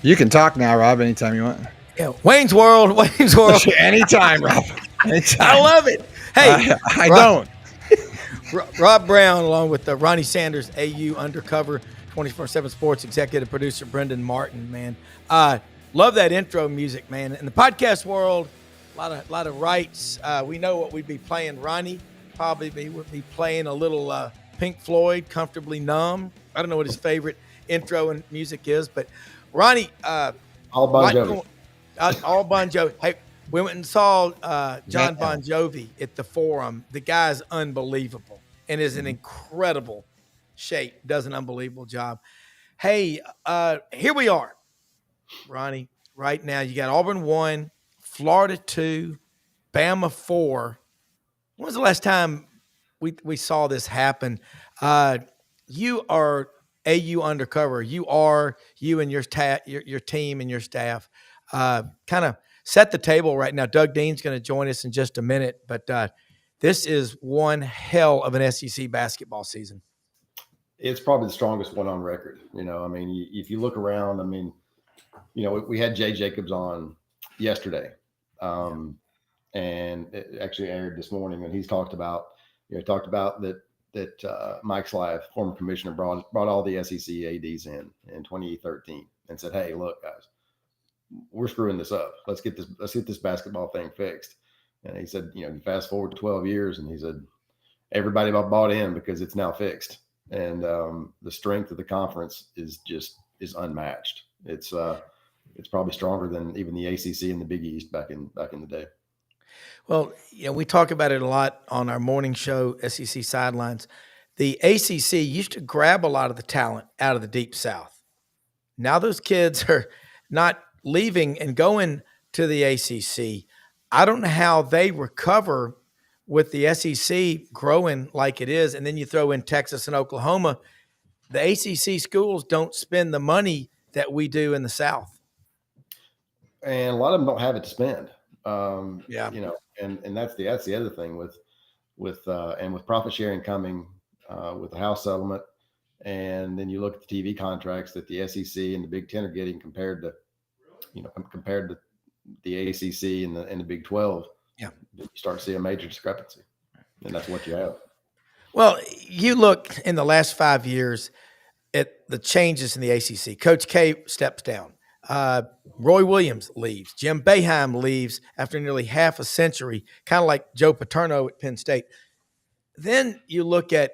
You can talk now, Rob, anytime you want. Yeah, Wayne's World, Wayne's World. Anytime, Rob. I Anytime. love it. Hey, I don't. Rob Browne, along with Ronnie Sanders, AU Undercover, 24/7 Sports executive producer Brendan Martin, man. Love that intro music, man. In the podcast world, a lot of rights. We know what we'd be playing. Ronnie would be playing a little Pink Floyd, Comfortably Numb. I don't know what his favorite intro and music is, but Ronnie, All Bon Jovi. All Bon Jovi. Hey, we went and saw John Bon Jovi at the Forum. The guy's unbelievable and is in incredible shape. Does an unbelievable job. Hey, here we are, Ronnie. Right now, you got Auburn 1, Florida 2, Bama 4. When was the last time we saw this happen? You are AU Undercover. You and your team and your staff kind of set the table right now. Doug Dean's going to join us in just a minute, but this is one hell of an SEC basketball season. It's probably the strongest one on record. If you look around, we had Jay Jacobs on yesterday, and it actually aired this morning, and he's talked about that Mike Slive, former commissioner, brought all the SEC ADs in 2013 and said, "Hey, look, guys, we're screwing this up. Let's get this basketball thing fixed." And he said, you fast forward 12 years, and he said, everybody bought in because it's now fixed. And the strength of the conference is unmatched. It's probably stronger than even the ACC and the Big East back in the day. Well, we talk about it a lot on our morning show, SEC Sidelines. The ACC used to grab a lot of the talent out of the Deep South. Now those kids are not leaving and going to the ACC. I don't know how they recover with the SEC growing like it is, and then you throw in Texas and Oklahoma. The ACC schools don't spend the money that we do in the South. And a lot of them don't have it to spend. And that's the other thing with profit sharing coming with the House settlement, and then you look at the TV contracts that the SEC and the Big Ten are getting compared to the ACC and the Big 12. Yeah, you start to see a major discrepancy, and that's what you have. Well, you look in the last 5 years at the changes in the ACC. Coach K steps down. Roy Williams leaves. Jim Boeheim leaves after nearly half a century, kind of like Joe Paterno at Penn State. Then you look at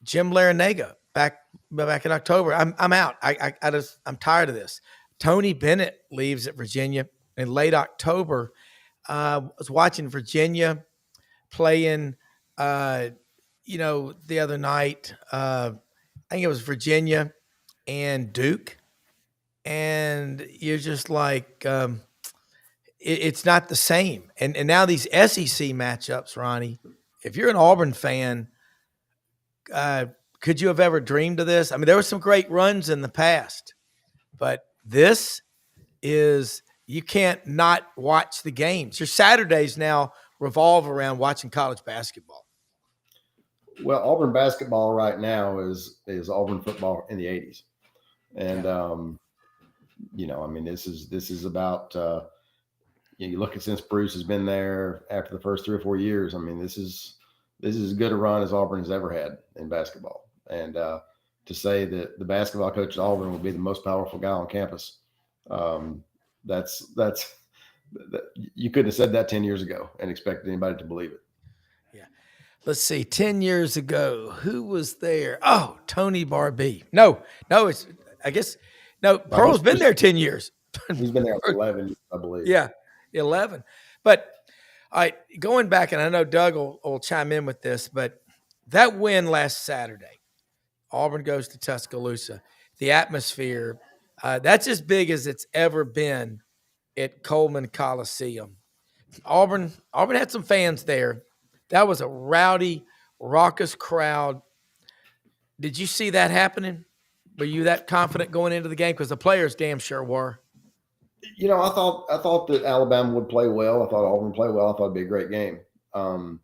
Jim Larinaga back in October. I'm out. I'm tired of this. Tony Bennett leaves at Virginia in late October. I was watching Virginia playing, the other night. I think it was Virginia and Duke. And you're just like, it's not the same. And now these SEC matchups, Ronnie, if you're an Auburn fan, could you have ever dreamed of this? I mean, there were some great runs in the past, but this is, you can't not watch the games. Your Saturdays now revolve around watching college basketball. Well, Auburn basketball right now is Auburn football in the 80s. And, this is about, you look at since Bruce has been there after the first 3 or 4 years. I mean, this is as good a run as Auburn has ever had in basketball. And to say that the basketball coach at Auburn will be the most powerful guy on campus, that's you couldn't have said that 10 years ago and expected anybody to believe it. Yeah. Let's see. 10 years ago, who was there? Oh, Tony Barbee. No, Pearl's been there 10 years. He's been there for 11, I believe. Yeah, 11. But all right, going back, and I know Doug will chime in with this, but that win last Saturday, Auburn goes to Tuscaloosa. The atmosphere, that's as big as it's ever been at Coleman Coliseum. Auburn had some fans there. That was a rowdy, raucous crowd. Did you see that happening? Were you that confident going into the game? Because the players damn sure were. I thought that Alabama would play well. I thought Auburn would play well. I thought it'd be a great game. And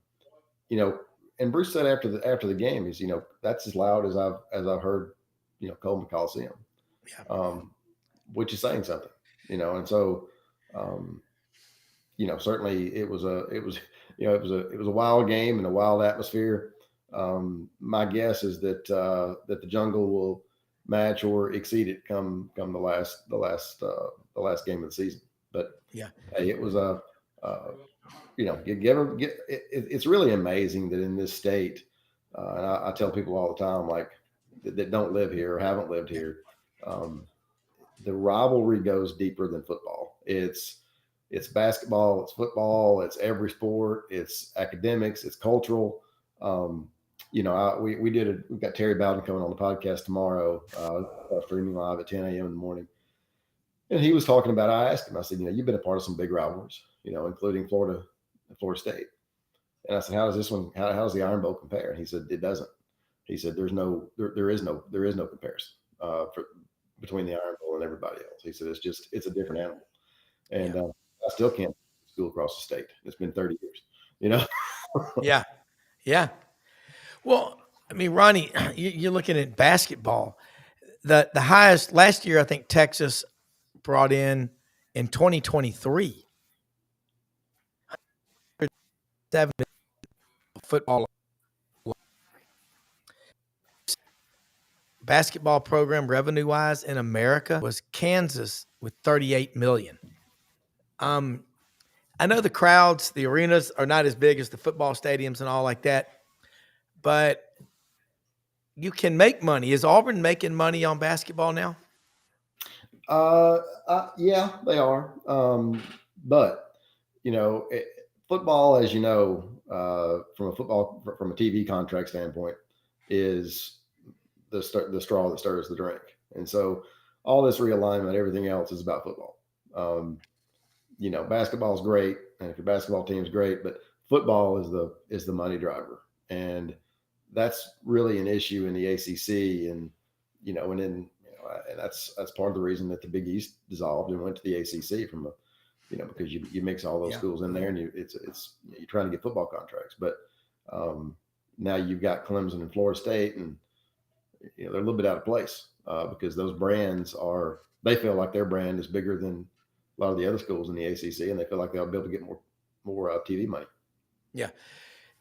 Bruce said after the game is, that's as loud as I've heard, Coleman Coliseum. Yeah. which is saying something, and so, um, certainly it was a wild game and a wild atmosphere. My guess is that the jungle will match or exceed it come the last game of the season. But Yeah. hey, it was it's really amazing that in this state, and I tell people all the time, like that don't live here or haven't lived here, um, the rivalry goes deeper than football. It's basketball, it's football, it's every sport, it's academics, it's cultural. Um, we've got Terry Bowden coming on the podcast tomorrow, streaming live at 10 a.m. in the morning. And he was talking about, I asked him, I said, you've been a part of some big rivalries, including Florida Florida State. And I said, how does this one, how does the Iron Bowl compare? And he said, it doesn't. He said, there is no comparison between the Iron Bowl and everybody else. He said, it's a different animal. And I still can't school across the state. It's been 30 years, Yeah. Yeah. Well, I mean, Ronnie, you're looking at basketball. The highest last year, I think Texas brought in 2023 7 football basketball program revenue wise in America was Kansas with 38 million. I know the crowds, the arenas are not as big as the football stadiums and all like that, but you can make money. Is Auburn making money on basketball now? Yeah, they are. But football, as you know, from a TV contract standpoint, is the straw that stirs the drink. And so all this realignment, everything else is about football. Basketball is great, and if your basketball team is great, but football is the money driver, and that's really an issue in the ACC, and and that's part of the reason that the Big East dissolved and went to the ACC because you mix all those schools in there, and you're trying to get football contracts, but now you've got Clemson and Florida State, and they're a little bit out of place because those brands they feel like their brand is bigger than a lot of the other schools in the ACC, and they feel like they'll be able to get more TV money. Yeah.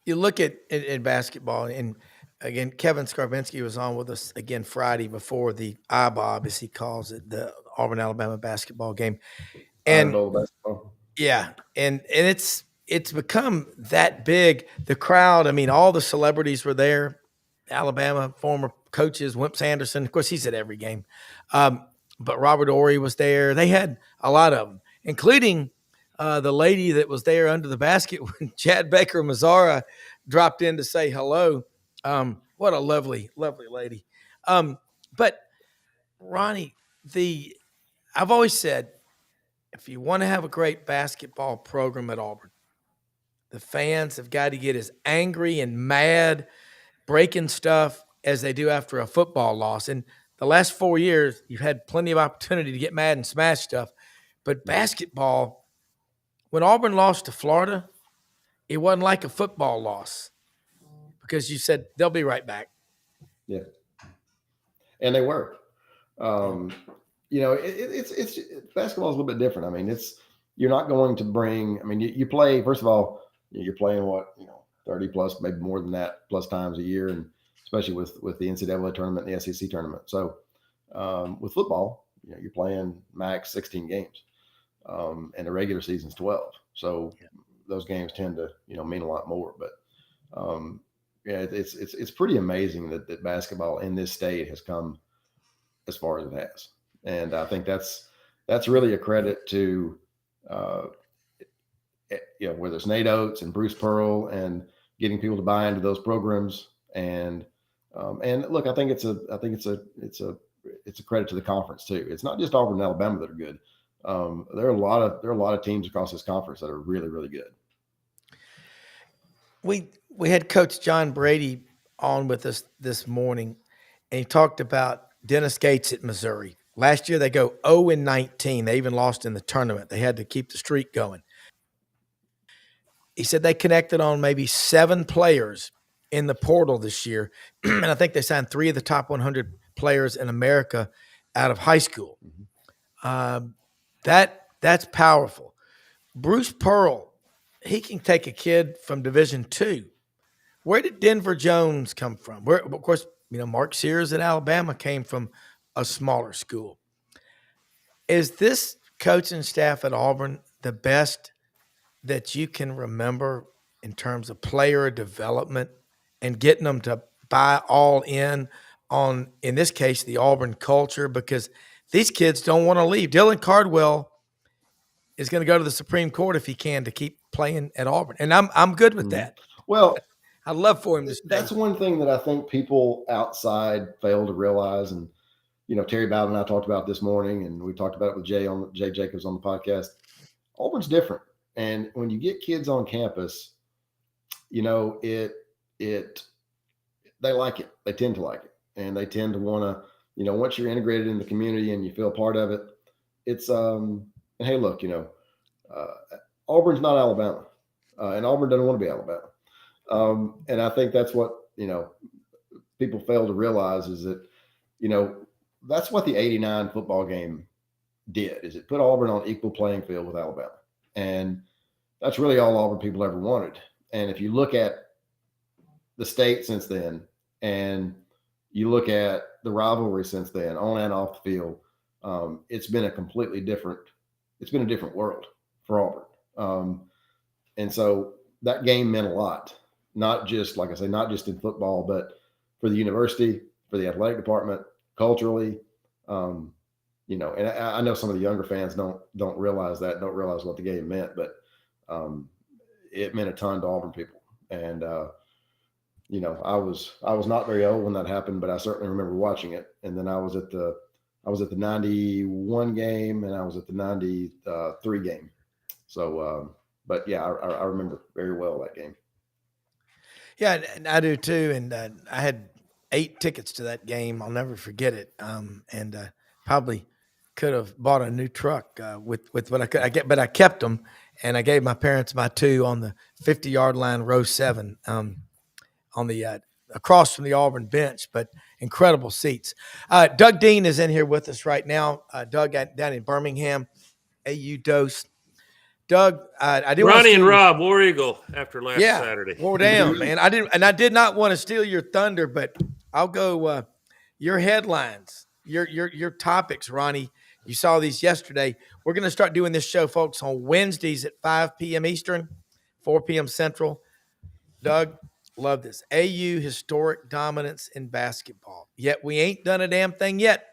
You look at basketball, and again, Kevin Skarbinsky was on with us again Friday before the IBOB, as he calls it, the Auburn, Alabama basketball game. And yeah, and it's become that big. The crowd, I mean, all the celebrities were there. Alabama former coaches, Wimp Sanderson, of course, he's at every game. But Robert Ory was there. They had a lot of them, including the lady that was there under the basket when Chad Baker Mazzara dropped in to say hello. What a lovely, lovely lady. But Ronnie, I've always said, if you want to have a great basketball program at Auburn, the fans have got to get as angry and mad, breaking stuff as they do after a football loss. And the last 4 years, you've had plenty of opportunity to get mad and smash stuff. But basketball, when Auburn lost to Florida, it wasn't like a football loss because you said they'll be right back. Yeah. And they were. It's basketball is a little bit different. I mean, you're not going to bring, I mean, you play, first of all, you're playing 30 plus, maybe more than that, plus times a year, and especially with the NCAA tournament and the SEC tournament. So with football, you're playing max 16 games, and the regular season's 12. So those games tend to mean a lot more. But it's pretty amazing that basketball in this state has come as far as it has, and I think that's really a credit to whether it's Nate Oates and Bruce Pearl and getting people to buy into those programs, and look, I think it's a credit to the conference too. It's not just Auburn and Alabama that are good. There are a lot of teams across this conference that are really, really good. We had Coach John Brady on with us this morning, and he talked about Dennis Gates at Missouri. Last year they go 0-19. They even lost in the tournament. They had to keep the streak going. He said they connected on maybe 7 players in the portal this year, and I think they signed 3 of the top 100 players in America out of high school. That's powerful. Bruce Pearl, he can take a kid from Division II. Where did Denver Jones come from? Where, of course, Mark Sears at Alabama came from a smaller school. Is this coaching staff at Auburn the best that you can remember in terms of player development and getting them to buy all in this case, the Auburn culture? Because these kids don't want to leave. Dylan Cardwell is going to go to the Supreme Court if he can to keep playing at Auburn. And I'm good with that. Well, I'd love for him to stay. That's one thing that I think people outside fail to realize. And, Terry Bowden and I talked about this morning, and we talked about it with Jay Jacobs on the podcast. Auburn's different. And when you get kids on campus, they like it. They tend to like it. And they tend to want to, once you're integrated in the community and you feel part of it, it's, and hey, look, Auburn's not Alabama, and Auburn doesn't want to be Alabama. And I think that's what, people fail to realize is that, that's what the 89 football game did, is it put Auburn on equal playing field with Alabama. And that's really all Auburn people ever wanted. And if you look at the state since then, and you look at the rivalry since then, on and off the field, it's been a different world for Auburn. And so that game meant a lot, not just, like I say, not just in football, but for the university, for the athletic department, culturally, and I know some of the younger fans don't realize what the game meant, but it meant a ton to Auburn people. And, I was not very old when that happened, but I certainly remember watching it. And then I was at the 91 game, and I was at the 93 game. So, but yeah, I remember very well that game. Yeah, and I do too. And I had 8 tickets to that game. I'll never forget it. And probably could have bought a new truck with what I could. But I kept them, and I gave my parents my 2 on the 50-yard line, row 7, on the across from the Auburn bench. But incredible seats. Doug Dean is in here with us right now. Doug down in Birmingham, AU Dose. Doug, I did Ronnie and Rob, War Eagle, after last Saturday. Well, damn, man. I did not want to steal your thunder, but I'll go your headlines, your topics, Ronnie. You saw these yesterday. We're going to start doing this show, folks, on Wednesdays at 5 p.m. Eastern, 4 p.m. Central. Doug, love this. AU historic dominance in basketball. Yet we ain't done a damn thing yet.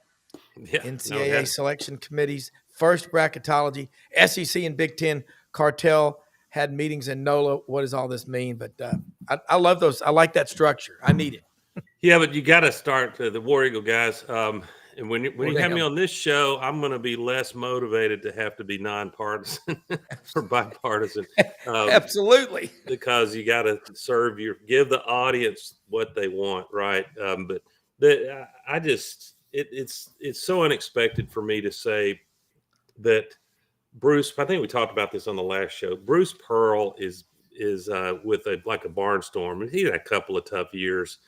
Yeah, NCAA selection committees, first bracketology, SEC and Big Ten cartel had meetings in NOLA. What does all this mean? But I love those. I like that structure. I need it. Yeah, but you got to start the War Eagle guys. And when you have me on this show, I'm going to be less motivated to have to be nonpartisan or bipartisan. Absolutely. Because you got to give the audience what they want, right? But it's so unexpected for me to say that Bruce, I think we talked about this on the last show. Bruce Pearl is with a barnstorm, and he had a couple of tough years.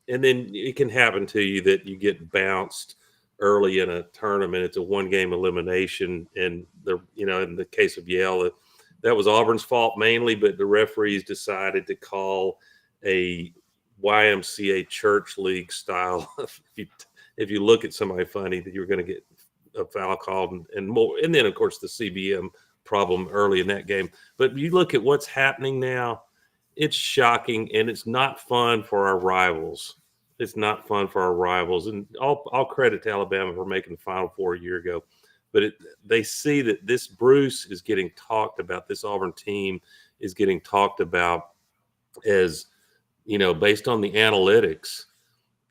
And then it can happen to you that you get bounced early in a tournament. It's a 1-game elimination, and in the case of Yale, that was Auburn's fault mainly, but the referees decided to call a YMCA church league style. If you look at somebody funny, that you're going to get a foul called and more. And then, of course, the CBM problem early in that game. But you look at what's happening now, it's shocking, and it's not fun for our rivals. It's not fun for our rivals. And all credit to Alabama for making the Final Four a year ago. But they see that this Bruce is getting talked about, this Auburn team is getting talked about as, based on the analytics,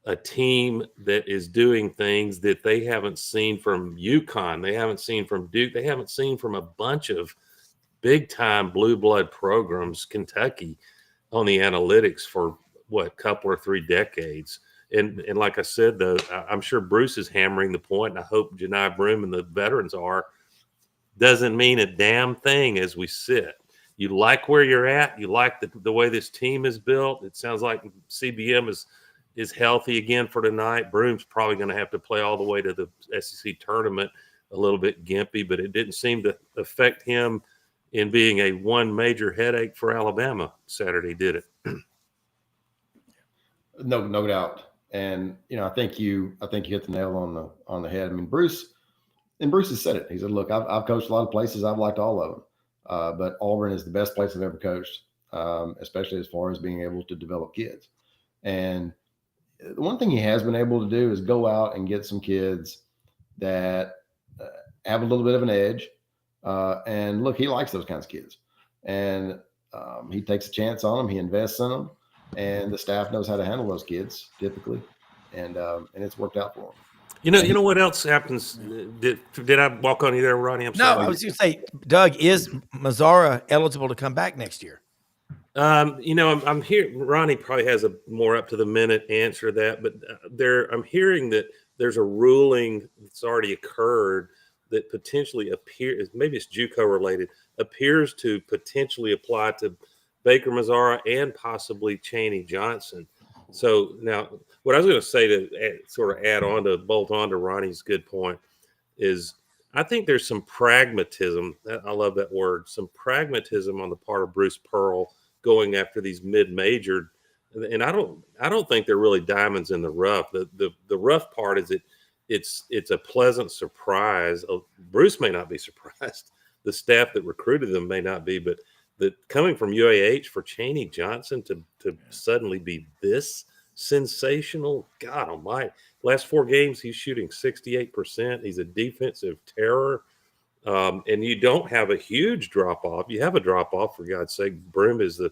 a team that is doing things that they haven't seen from UConn. They haven't seen from Duke. They haven't seen from a bunch of big-time blue blood programs, Kentucky, on the analytics for, couple or 3 decades. And like I said, though, I'm sure Bruce is hammering the point, and I hope Janai Broome and the veterans doesn't mean a damn thing as we sit. You like where you're at. You like the way this team is built. It sounds like CBM is healthy again for tonight. Broome's probably going to have to play all the way to the SEC tournament. a little bit gimpy, but it didn't seem to affect him in being a one major headache for Alabama Saturday, did it? No doubt. And I think you hit the nail on the head. I mean, Bruce has said it. He said, "Look, I've coached a lot of places. I've liked all of them, but Auburn is the best place I've ever coached, especially as far as being able to develop kids." And the one thing he has been able to do is go out and get some kids that have a little bit of an edge. And look, he likes those kinds of kids, and he takes a chance on them. He invests in them, and the staff knows how to handle those kids typically, and it's worked out for him. You know what else happens? Did I walk on you there, Ronnie? I'm No, sorry. I was going to say, Doug, is Mazzara eligible to come back next year? I'm here. Ronnie probably has a more up to the minute answer to that, but I'm hearing that there's a ruling that's already occurred that potentially appears, maybe it's JUCO related, appears to potentially apply to Baker Mazzara and possibly Chaney Johnson. So now, what I was going to say to sort of bolt on to Ronnie's good point is, I think there's some pragmatism. I love that word. Some pragmatism on the part of Bruce Pearl going after these mid-major, and I don't think they're really diamonds in the rough. The rough part is it's a pleasant surprise. Bruce may not be surprised. The staff that recruited them may not be, but coming from UAH for Chaney Johnson to suddenly be this sensational, God almighty. Last 4 games, he's shooting 68%. He's a defensive terror. And you don't have a huge drop-off. You have a drop-off, for God's sake. Browne is the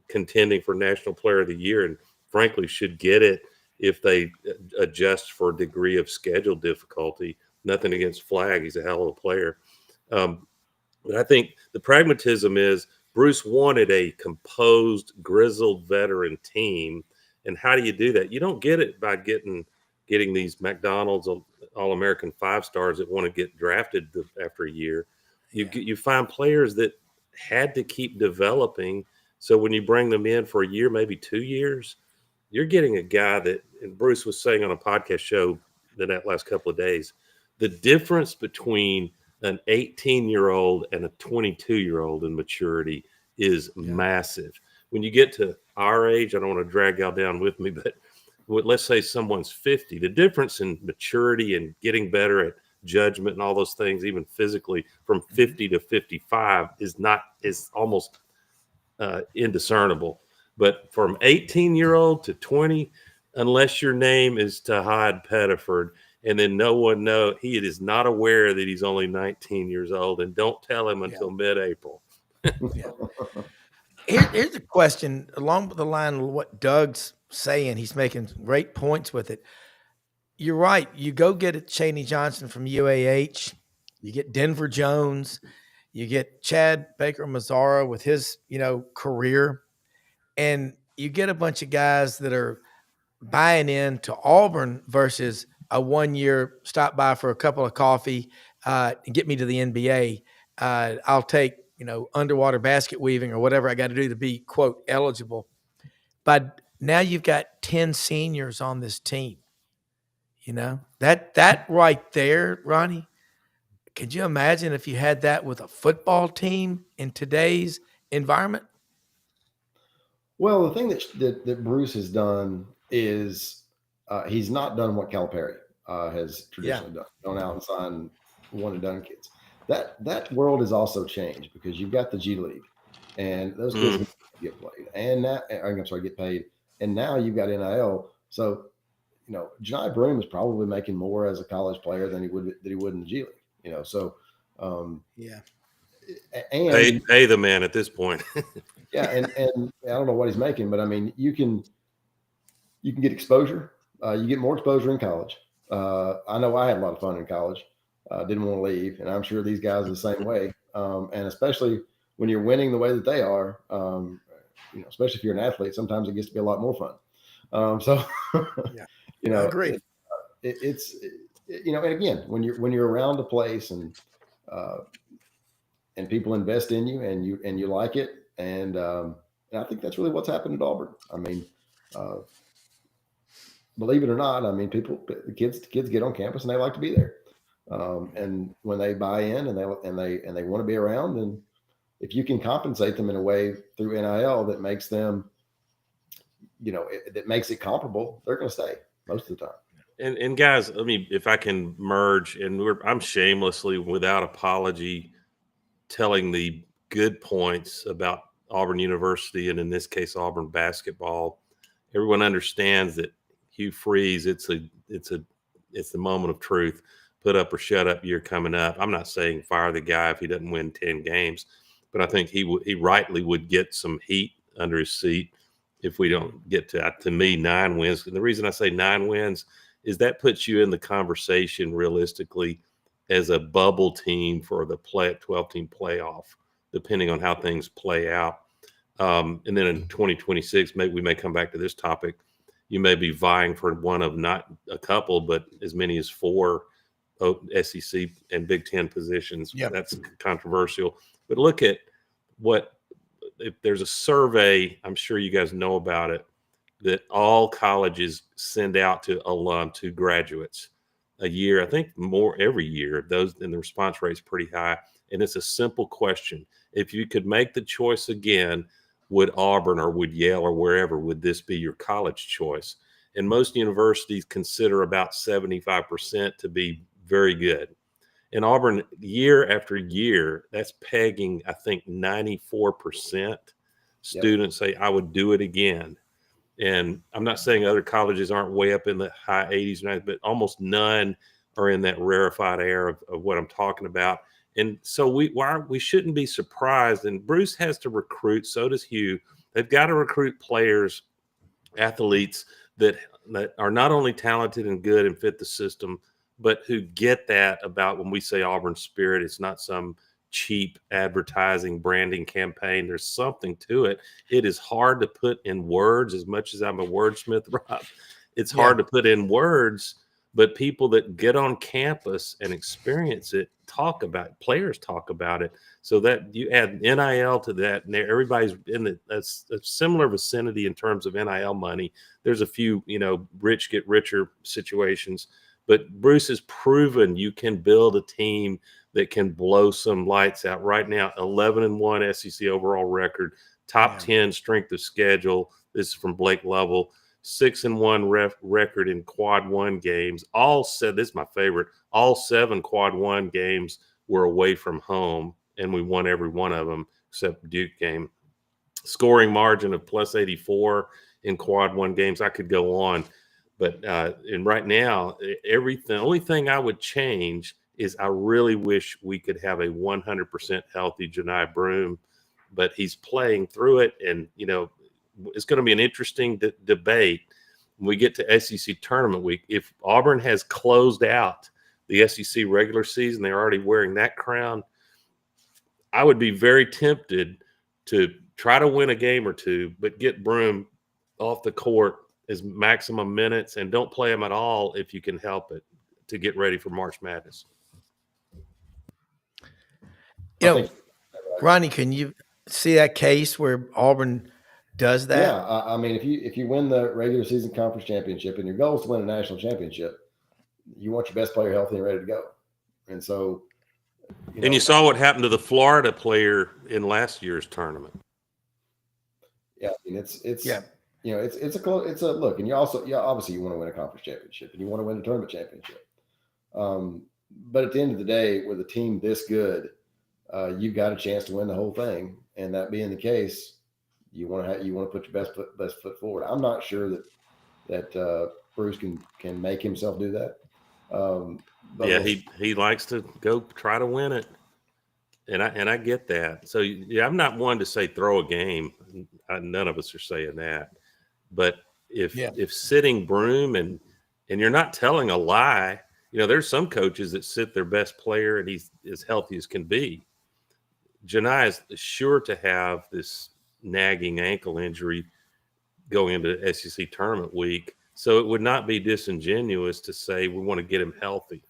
contending for National Player of the Year, and frankly should get it if they adjust for a degree of schedule difficulty. Nothing against Flagg. He's a hell of a player. But I think the pragmatism is Bruce wanted a composed, grizzled veteran team. And how do you do that? You don't get it by getting these McDonald's All-American 5-stars that want to get drafted after a year. You find players that had to keep developing. So when you bring them in for a year, maybe 2 years, you're getting a guy that, and Bruce was saying on a podcast show that last couple of days, the difference between an 18-year-old and a 22-year-old in maturity is massive. When you get to our age, I don't want to drag y'all down with me, but let's say someone's 50, the difference in maturity and getting better at judgment and all those things, even physically, from 50 to 55 is almost indiscernible. But from 18-year-old to 20, unless your name is Tahad Pettiford, and then no one knows, he is not aware that he's only 19 years old, and don't tell him until mid-April. Here's a question along the line of what Doug's saying. He's making great points with it. You're right. You go get a Chaney Johnson from UAH. You get Denver Jones. You get Chad Baker Mazzara with his, career. And you get a bunch of guys that are buying into Auburn versus a 1-year stop by for a couple of coffee and get me to the NBA. I'll take, underwater basket weaving or whatever I got to do to be, quote, eligible. But now you've got 10 seniors on this team. That right there, Ronnie, could you imagine if you had that with a football team in today's environment? Well, the thing that Bruce has done is he's not done what Calipari has traditionally done. Gone out and signed one and done kids. That world has also changed because you've got the G League, and those kids get played, and now get paid, and now you've got NIL. So, Johni Browne is probably making more as a college player than he would in the G League. And pay the man at this point. and I don't know what he's making, but I mean, you can get exposure. You get more exposure in college. I know I had a lot of fun in college. Didn't want to leave, and I'm sure these guys are the same way. And especially when you're winning the way that they are, especially if you're an athlete, sometimes it gets to be a lot more fun. I agree. It's and again, when you're around a place and people invest in you and you like it, and I think that's really what's happened at Auburn. I mean, believe it or not, I mean, the kids get on campus and they like to be there. And when they buy in and they want to be around, and if you can compensate them in a way through NIL that makes them, that makes it comparable, they're going to stay most of the time. And guys, let me, if I can merge, and I'm shamelessly, without apology, telling the good points about Auburn University, and in this case, Auburn basketball. Everyone understands that Hugh Freeze, it's the moment of truth. Put up or shut up year coming up. I'm not saying fire the guy if he doesn't win 10 games, but I think he rightly would get some heat under his seat if we don't get to me, 9 wins. And the reason I say 9 wins is that puts you in the conversation realistically as a bubble team for the 12-team playoff, depending on how things play out. And then in 2026, maybe we may come back to this topic. You may be vying for one of not a couple, but as many as 4 SEC and Big Ten positions. Yep. That's controversial. But look at if there's a survey, I'm sure you guys know about it, that all colleges send out to graduates a year, I think more every year. Those, and the response rate is pretty high. And it's a simple question. If you could make the choice again, would Auburn or would Yale or wherever, would this be your college choice? And most universities consider about 75% to be very good. In Auburn, year after year, that's pegging, I think, 94% students say, I would do it again. And I'm not saying other colleges aren't way up in the high 80s, 90s, but almost none are in that rarefied air of what I'm talking about. And so we shouldn't be surprised. And Bruce has to recruit. So does Hugh. They've got to recruit players, athletes that are not only talented and good and fit the system, but who get that about when we say Auburn spirit. It's not some cheap advertising branding campaign. There's something to it. It is hard to put in words. As much as I'm a wordsmith, Rob, it's hard to put in words. But people that get on campus and experience it talk about it. Players talk about it. So that you add NIL to that, and everybody's in a similar vicinity in terms of NIL money. There's a few, rich get richer situations, but Bruce has proven you can build a team that can blow some lights out. Right now, 11-1 SEC overall record, top 10 strength of schedule. This is from Blake Lovell. 6-1 record in quad 1 games. This is my favorite. All 7 quad 1 games were away from home, and we won every one of them except Duke game. Scoring margin of plus 84 in quad 1 games. I could go on, but and right now, the only thing I would change is I really wish we could have a 100% healthy Janai Browne, but he's playing through it, and it's going to be an interesting debate when we get to SEC tournament week. If Auburn has closed out the SEC regular season, they're already wearing that crown, I would be very tempted to try to win a game or two, but get Browne off the court as maximum minutes and don't play him at all if you can help it, to get ready for March Madness. Ronnie, can you see that case where Auburn does that? Yeah, I mean, if you win the regular season conference championship and your goal is to win a national championship, you want your best player healthy and ready to go. And so, and you saw what happened to the Florida player in last year's tournament. Yeah, I mean, it's a look, and obviously you want to win a conference championship and you want to win a tournament championship. But at the end of the day, with a team this good, you've got a chance to win the whole thing, and that being the case, you want to put your best foot forward. I'm not sure that Bruce can make himself do that. But he likes to go try to win it, and I get that. So I'm not one to say throw a game. None of us are saying that. But if sitting Browne and you're not telling a lie, there's some coaches that sit their best player and he's as healthy as can be. Janai is sure to have this nagging ankle injury going into SEC tournament week. So it would not be disingenuous to say we want to get him healthy.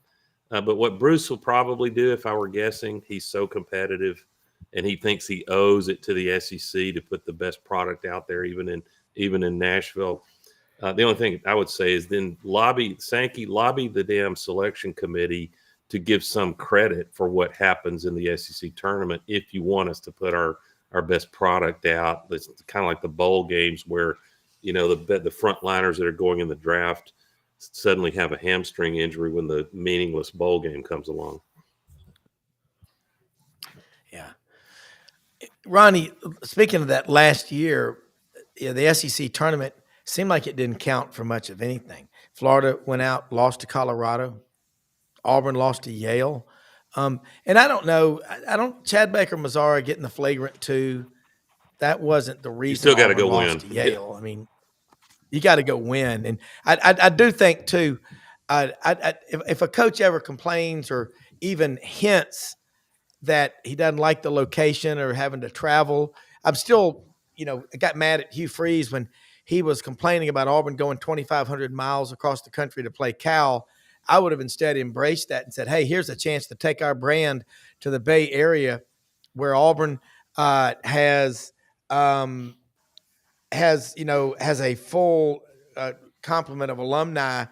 But what Bruce will probably do, if I were guessing, he's so competitive and he thinks he owes it to the SEC to put the best product out there, even in Nashville. The only thing I would say is then lobby the damn selection committee to give some credit for what happens in the SEC tournament if you want us to put our best product out. It's kind of like the bowl games where, the frontliners that are going in the draft suddenly have a hamstring injury when the meaningless bowl game comes along. Yeah. Ronnie, speaking of that last year, the SEC tournament seemed like it didn't count for much of anything. Florida went out, lost to Colorado. Auburn lost to Yale. And I don't know. Chad Baker Mazzara getting the flagrant 2. That wasn't the reason. You still got to Auburn go lost win. to Yale. Yeah. I mean, you got to go win. And I do think too, if a coach ever complains or even hints that he doesn't like the location or having to travel, I'm still, I got mad at Hugh Freeze when he was complaining about Auburn going 2,500 miles across the country to play Cal. I would have instead embraced that and said, hey, here's a chance to take our brand to the Bay Area where Auburn has a full complement of alumni.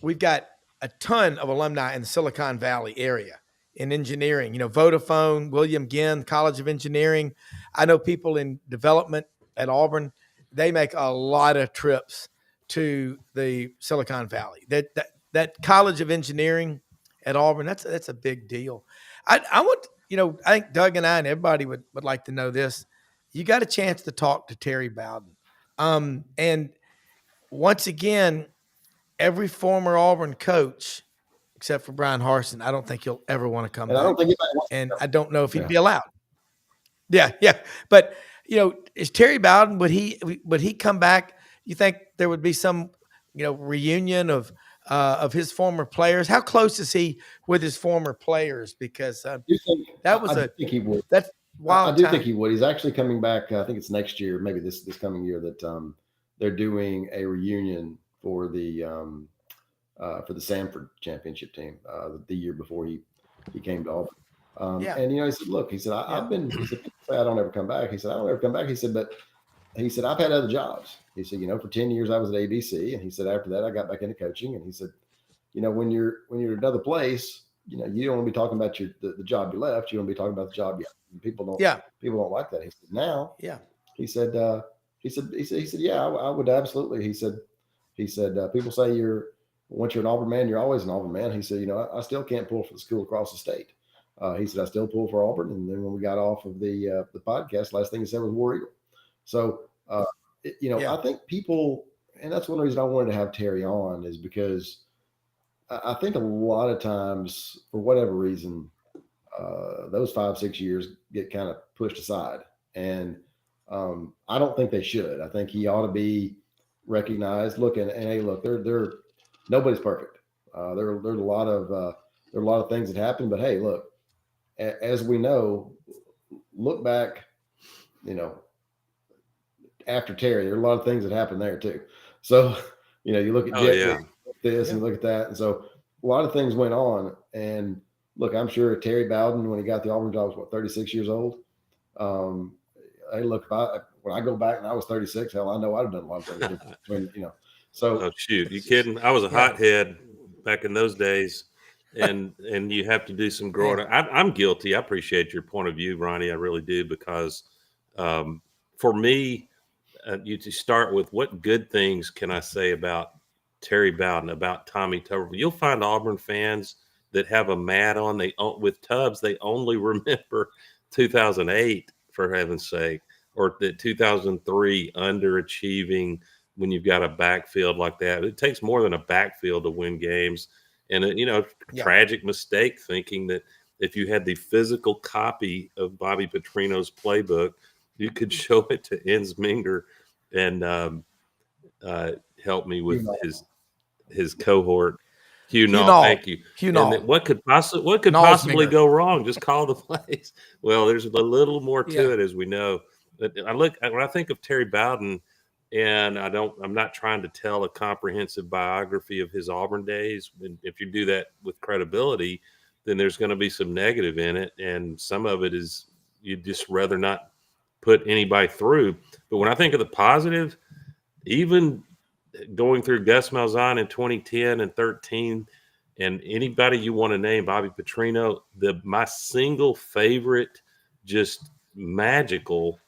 We've got a ton of alumni in the Silicon Valley area in engineering, Vodafone, William Ginn, College of Engineering. I know people in development at Auburn, they make a lot of trips to the Silicon Valley. That College of Engineering at Auburn, that's a big deal. I think Doug and I and everybody would like to know this. You got a chance to talk to Terry Bowden. And once again, every former Auburn coach, except for Brian Harsin, I don't think he'll ever want to come back. I don't know if he'd be allowed. Yeah. But, is Terry Bowden, would he come back? You think there would be some, reunion of his former players? How close is he with his former players? Because I think he would. That's wild. I do think he would. He's actually coming back. I think it's next year, maybe this coming year, that they're doing a reunion for the Sanford championship team the year before he came to Auburn. And he said, look, he said, he said, people say I don't ever come back. He said, I don't ever come back. He said, but he said, I've had other jobs. He said, for 10 years I was at ABC. And he said, after that, I got back into coaching. And he said, when you're at another place, you don't want to be talking about the job you left. You want to be talking about the job you have. People don't like that. He said, now, he said, yeah, I would absolutely. He said, people say once you're an Auburn man, you're always an Auburn man. He said, I still can't pull for the school across the state. He said, I still pull for Auburn. And then when we got off of the podcast, last thing he said was War Eagle. So, I think people, and that's one reason I wanted to have Terry on, is because I think a lot of times, for whatever reason, those 5-6 years get kind of pushed aside. And I don't think they should. I think he ought to be recognized. Look, and hey, look, they're nobody's perfect. There's a lot of things that happen, but hey, look, as we know, look back, after Terry, there are a lot of things that happened there too. So, you look at this and look at that. And so a lot of things went on. And look, I'm sure Terry Bowden, when he got the Auburn job, was 36 years old. Hey, look, when I go back and I was 36, hell, I know I'd have done a lot of things. So. Oh, shoot. You kidding? I was a hothead back in those days. And you have to do some growing. I'm guilty. I appreciate your point of view, Ronnie. I really do, because for me, you to start with, what good things can I say about Terry Bowden, about Tommy Tuberville? You'll find Auburn fans that have a mad on with Tubbs. They only remember 2008, for heaven's sake, or the 2003 underachieving when you've got a backfield like that. It takes more than a backfield to win games. And, tragic mistake thinking that if you had the physical copy of Bobby Petrino's playbook, you could show it to Ensminger and help me with his cohort. Hugh Null, thank you. Hugh Null. What could possibly go wrong? Just call the plays. Well, there's a little more to it, as we know. But when I think of Terry Bowden, and I'm not trying to tell a comprehensive biography of his Auburn days. And if you do that with credibility, then there's going to be some negative in it. And some of it is you'd just rather not put anybody through. But when I think of the positive, even going through Gus Malzahn in 2010 and 13, And anybody you want to name, Bobby Petrino, my single favorite, just magical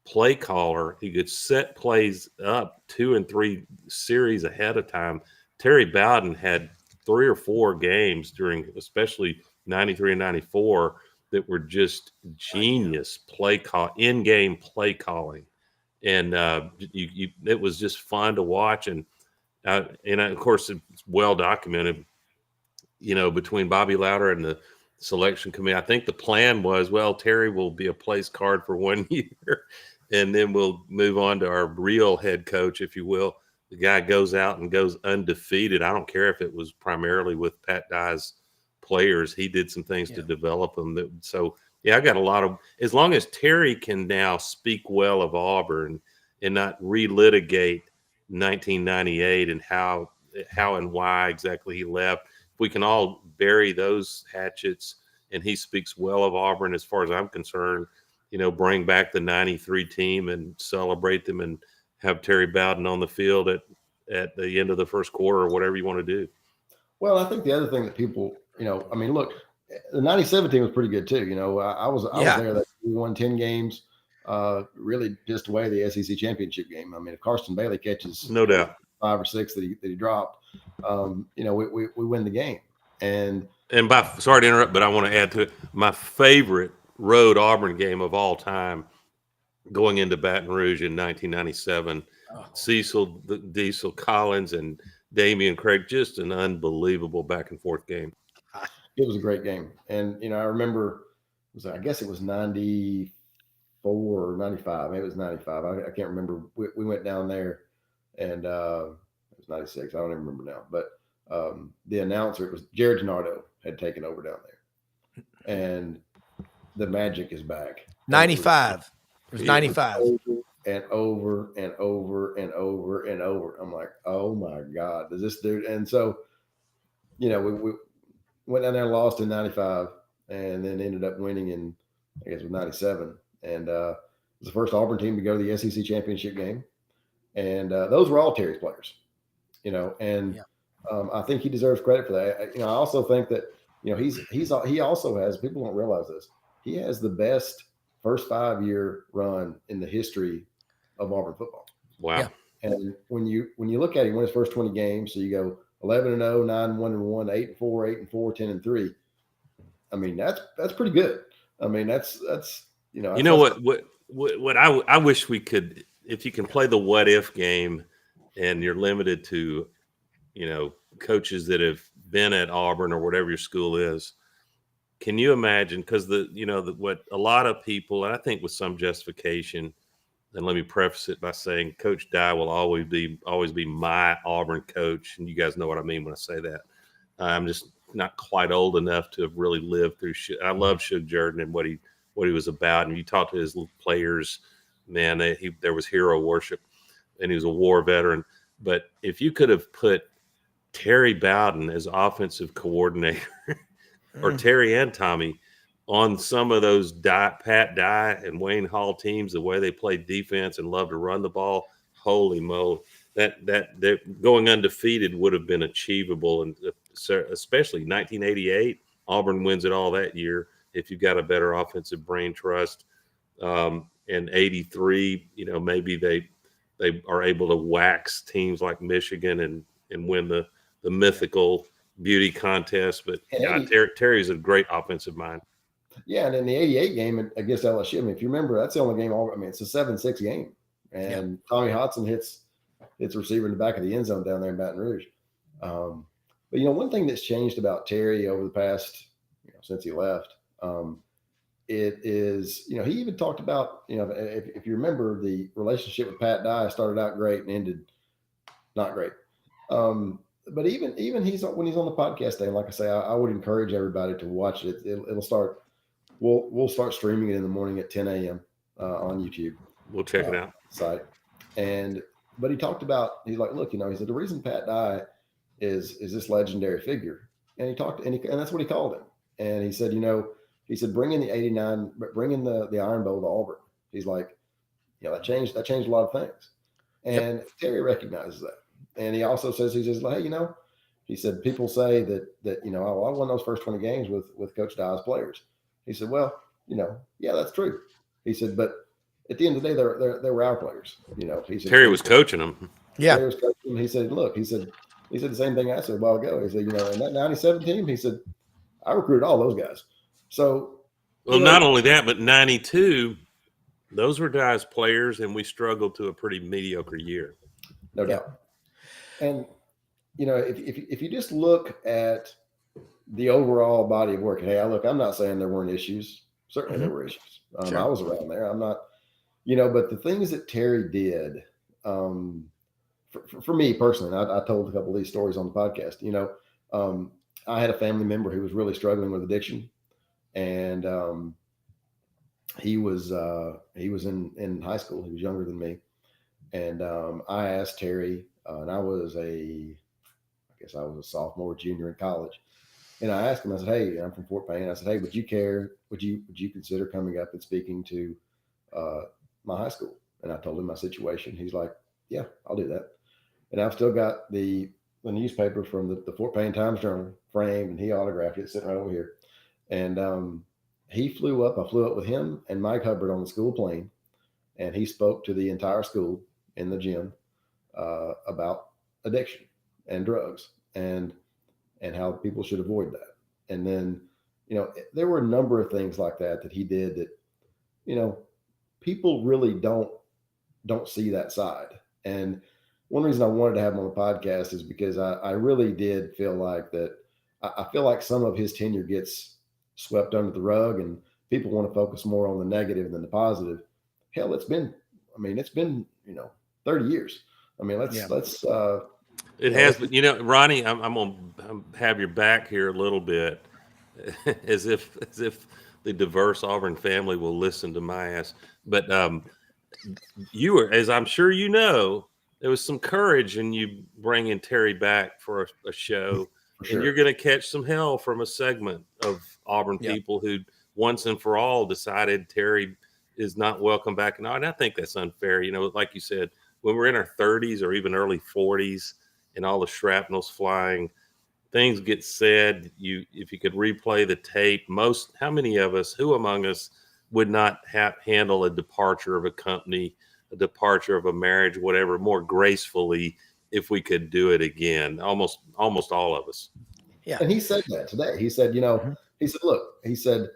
play caller. He could set plays up 2 and 3 series ahead of time. Terry Bowden had 3 or 4 games during, especially 93 and 94, that were just genius in-game play calling. And it was just fun to watch. And of course, it's well documented, between Bobby Louder and the selection committee. I think the plan was, well, Terry will be a place card for 1 year, and then we'll move on to our real head coach, if you will. The guy goes out and goes undefeated. I don't care if it was primarily with Pat Dye's players. He did some things to develop them. I got a lot of, as long as Terry can now speak well of Auburn and not relitigate 1998 and how and why exactly he left, we can all bury those hatchets, and he speaks well of Auburn as far as I'm concerned. Bring back the 93 team and celebrate them, and have Terry Bowden on the field at the end of the first quarter or whatever you want to do. Well, I think the other thing that people, look, the 97 team was pretty good too. I was there that we won 10 games, really just away the SEC championship game. I mean, if Carson Bailey catches no doubt 5 or 6 that he dropped, we win the game. And sorry to interrupt, but I want to add to it, my favorite road Auburn game of all time, going into Baton Rouge in 1997. Cecil Diesel Collins and Damian Craig, just an unbelievable back and forth game. It was a great game. And, I remember, I guess it was 94 or 95. Maybe it was 95. I can't remember. We went down there, and it was 96. I don't even remember now. But the announcer, it was Jared Gennardo, had taken over down there. And the magic is back. 95. It was 95. And over and over and over and over. I'm like, oh my God, does this dude? And so, we went down there and lost in 95, and then ended up winning in, I guess it was 97. And it was the first Auburn team to go to the SEC championship game. And those were all Terry's players, and I think he deserves credit for that. I also think that, he also has, people don't realize this, he has the best first 5-year run in the history of Auburn football. Wow. Yeah. And when you look at him, win his first 20 games, so you go 11-0, 9-1-1, 8-4, 8-4, 10-3. I mean, that's pretty good. I mean, that's what I wish we could, if you can play the what if game, and you're limited to, coaches that have been at Auburn or whatever your school is. Can you imagine? Because what a lot of people, and I think with some justification, and let me preface it by saying Coach Dye will always be my Auburn coach, and you guys know what I mean when I say that. I'm just not quite old enough to have really lived through. I love Shug Jordan and what he was about, and you talk to his players, man, there was hero worship, and he was a war veteran. But if you could have put Terry Bowden as offensive coordinator, or Terry and Tommy on some of those Pat Dye and Wayne Hall teams, the way they played defense and loved to run the ball, holy moly, that going undefeated would have been achievable. And especially 1988, Auburn wins it all that year if you've got a better offensive brain trust. And 83, maybe they are able to wax teams like Michigan and win the mythical beauty contest. But Terry's a great offensive mind. Yeah, and in the 88 game against LSU, I mean, if you remember, that's the only game. It's a 7-6 game, and Tommy Hodson hits a receiver in the back of the end zone down there in Baton Rouge. But one thing that's changed about Terry over the past, since he left, it is, he even talked about, if you remember, the relationship with Pat Dye started out great and ended not great. But even when he's on the podcast day, like I say, I would encourage everybody to watch it. It'll start. We'll start streaming it in the morning at 10 a.m. On YouTube. We'll check it out. Site. But he talked about, he's like, look, he said the reason Pat Dye is this legendary figure, and he talked, and that's what he called him. And he said, he said, bring in the 89, bring in the Iron Bowl to Auburn. He's like, that changed a lot of things. And Terry recognizes that. And he also says, hey, He said, people say that you know, oh, I won those first 20 games with Coach Dye's players. He said, well, you know, yeah, that's true. He said, but at the end of the day, they were our players. You know, he said Terry was coaching them. Yeah. Terry was coaching. He said, look, he said the same thing I said a while ago. He said, you know, in that 97 team, he said, I recruited all those guys. So, Well, you know, not only that, but 92, those were guys players, and we struggled to a pretty mediocre year. no doubt. And, you know, if you just look at the overall body of work, hey, I'm not saying there weren't issues. Certainly there were issues. Sure. I was around there. I'm not, you know, but the things that Terry did, for me personally, and I told a couple of these stories on the podcast, you know, I had a family member who was really struggling with addiction, and he was in high school. He was younger than me, and I asked Terry, and I guess I was a sophomore, junior in college, and I asked him. I said, "Hey, I'm from Fort Payne." I said, "Hey, would you consider coming up and speaking to my high school?" And I told him my situation. He's like, "Yeah, I'll do that." And I've still got the newspaper from the Fort Payne Times-Journal framed, and he autographed it, sitting right over here. And he flew up. I flew up with him and Mike Hubbard on the school plane, and he spoke to the entire school in the gym about addiction and drugs and how people should avoid that. And then, you know, there were a number of things like that he did that, you know, people really don't see that side. And one reason I wanted to have him on the podcast is because I really did feel like that. I feel like some of his tenure gets swept under the rug, and people want to focus more on the negative than the positive. Hell, it's been, you know, 30 years. I mean, let's It has, but you know, Ronnie, I'm gonna have your back here a little bit, as if the diverse Auburn family will listen to my ass. But you were, as I'm sure you know, there was some courage in you bringing Terry back for a show, Sure. and you're going to catch some hell from a segment of Auburn people who once and for all decided Terry is not welcome back. And I think that's unfair. You know, like you said, when we're in our 30s or even early 40s and all the shrapnel's flying, things get said. If you could replay the tape, how many of us, who among us would not handle a departure of a company, a departure of a marriage, whatever, more gracefully if we could do it again? Almost all of us. Yeah. And he said that today. He said, you know, he said, look, he said,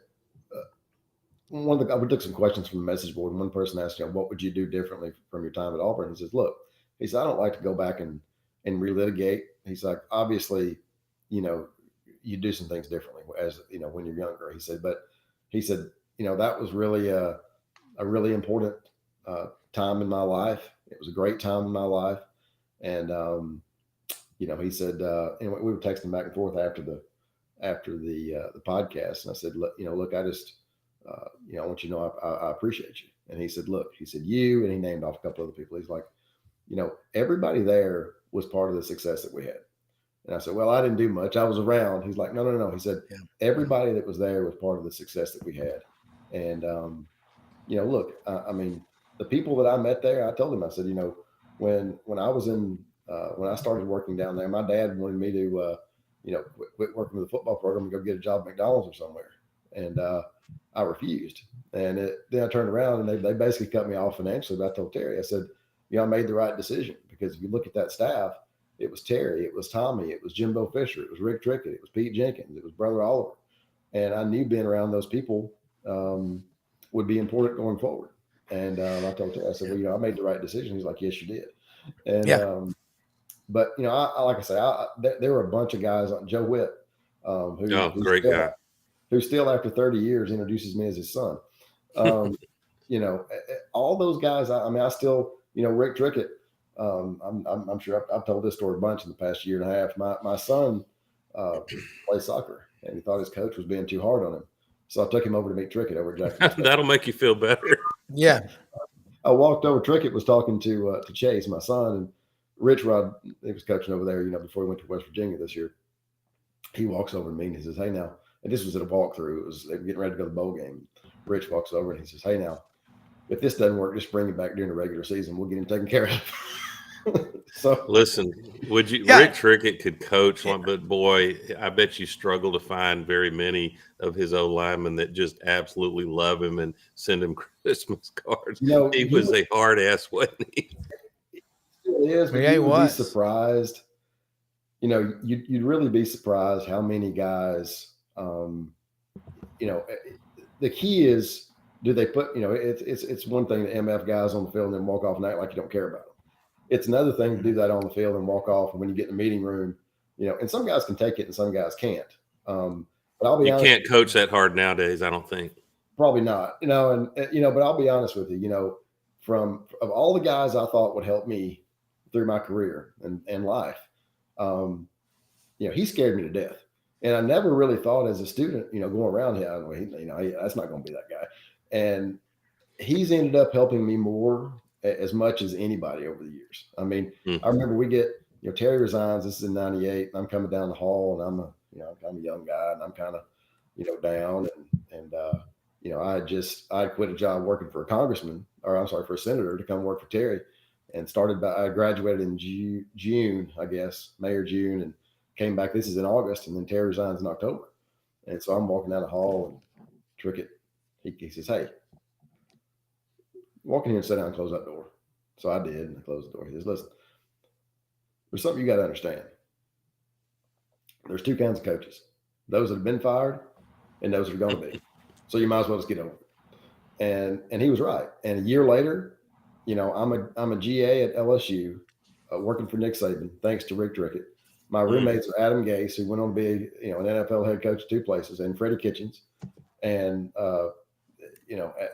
we took some questions from the message board, and one person asked, you know, what would you do differently from your time at Auburn? He says, look, he said, I don't like to go back and relitigate. He's like, obviously, you know, you do some things differently as, you know, when you're younger. He said, but he said, you know, that was really a really important time in my life. It was a great time in my life. And, you know, he said, anyway, we were texting back and forth after the podcast. And I said, look, I just, you know, I want you to know, I appreciate you. And he said, look, he said, you, and he named off a couple other people. He's like, you know, everybody there was part of the success that we had. And I said, well, I didn't do much. I was around. He's like, no. He said, everybody that was there was part of the success that we had. And, you know, look, I mean, the people that I met there, I told him, I said, you know, when I was when I started working down there, my dad wanted me to, you know, quit working with the football program and go get a job at McDonald's or somewhere. And I refused. And then I turned around and they basically cut me off financially. But I told Terry, I said, you know, I made the right decision, because if you look at that staff, it was Terry, it was Tommy, it was Jimbo Fisher, it was Rick Trickett, it was Pete Jenkins, it was Brother Oliver. And I knew being around those people would be important going forward. And I told Terry, I said, well, you know, I made the right decision. He's like, yes, you did. And but, you know, I like I say, there were a bunch of guys like Joe Witt, great guy, who still after 30 years introduces me as his son. You know, all those guys. I mean, I still, you know, Rick Trickett. I'm sure I've told this story a bunch in the past year and a half. My son plays soccer, and he thought his coach was being too hard on him. So I took him over to meet Trickett over at Jackson. That'll make you feel better. Yeah. I walked over. Trickett was talking to Chase, my son, and Rich Rod. He was coaching over there, you know, before he went to West Virginia this year. He walks over to me and he says, "Hey, now," and this was at a walkthrough. They were getting ready to go to the bowl game. Rich walks over and he says, "Hey, now, if this doesn't work, just bring him back during the regular season. We'll get him taken care of." So Listen, would you? Yeah. Rick Trickett could coach, but boy, I bet you struggle to find very many of his O linemen that just absolutely love him and send him Christmas cards. He was a hard ass, wasn't he? It is, but Yeah, he you would be was. surprised. You'd really be surprised how many guys. The key is, do they put? It's one thing to MF guys on the field and then walk off and act like you don't care about them. It's another thing to do that on the field and walk off. And when you get in the meeting room, and some guys can take it and some guys can't. But I'll be honest. You can't coach that hard nowadays, I don't think. Probably not. But I'll be honest with you. Of all the guys I thought would help me through my career and life, he scared me to death. And I never really thought as a student, going around here, that's not going to be that guy. And he's ended up helping me more as much as anybody over the years. I mean, I remember we get, Terry resigns. This is in '98. I'm coming down the hall, and I'm a young guy, and I'm kind of, down, and I quit a job working for for a senator to come work for Terry, and I graduated in June, I guess, May or June, and came back. This is in August, and then Terry resigns in October, and so I'm walking down the hall, and Trickett, he says, "Hey, walk in here and sit down and close that door." So I did, and I closed the door. He says, "Listen, there's something you got to understand. There's two kinds of coaches: those that have been fired, and those that are going to be. So you might as well just get over it." And he was right. And a year later, I'm a GA at LSU, working for Nick Saban, thanks to Rick Trickett. My roommates are Adam Gase, who went on to be an NFL head coach at two places, and Freddie Kitchens. And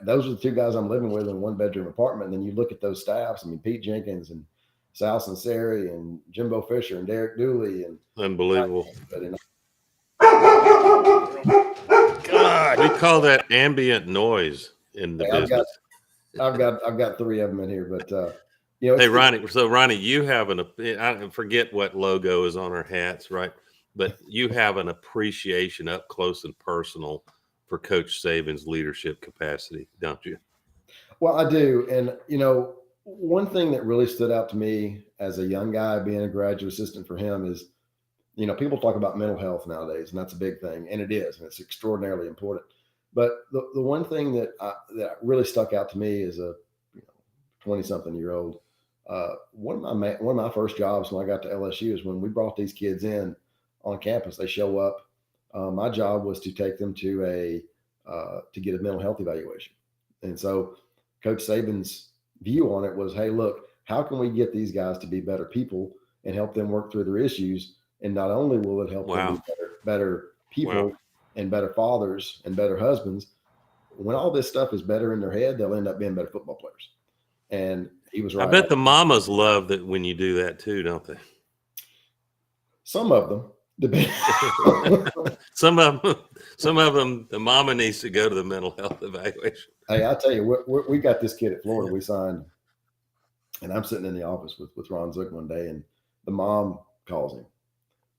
those are the two guys I'm living with in a one-bedroom apartment. And then you look at those staffs. I mean, Pete Jenkins and Sal Sinceri and Jimbo Fisher and Derek Dooley and unbelievable. God, we call that ambient noise in the business. I've got three of them in here, but hey, Ronnie. So Ronnie, you have I forget what logo is on our hats, right? But you have an appreciation up close and personal for Coach Saban's leadership capacity, don't you? Well, I do. And, one thing that really stood out to me as a young guy being a graduate assistant for him is, people talk about mental health nowadays, and that's a big thing. And it is, and it's extraordinarily important. But the one thing that really stuck out to me as a 20-something-year-old, one of my first jobs when I got to LSU is when we brought these kids in on campus. They show up. My job was to take them to get a mental health evaluation. And so Coach Saban's view on it was, hey, look, how can we get these guys to be better people and help them work through their issues? And not only will it help them be better people and better fathers and better husbands, when all this stuff is better in their head, they'll end up being better football players. And he was right. I bet the mamas love that when you do that too, don't they? Some of them. Some of them, the mama needs to go to the mental health evaluation. Hey, I tell you, we got this kid at Florida. We signed, and I'm sitting in the office with Ron Zook one day, and the mom calls him,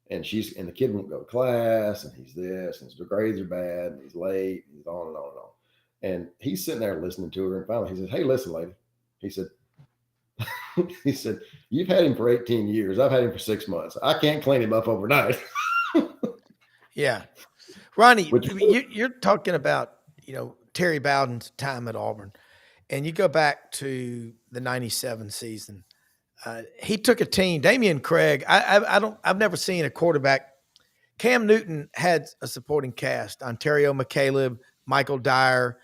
and the kid won't go to class, and he's this, and his grades are bad, and he's late, and he's on and on and on. And he's sitting there listening to her, and finally he says, "Hey, listen, lady," he said. He said, "You've had him for 18 years. I've had him for 6 months. I can't clean him up overnight." Yeah. Ronnie, you're talking about, Terry Bowden's time at Auburn, and you go back to the 97 season. He took a team, Damian Craig. I've never seen a quarterback. Cam Newton had a supporting cast, Ontario McCaleb, Michael Dyer.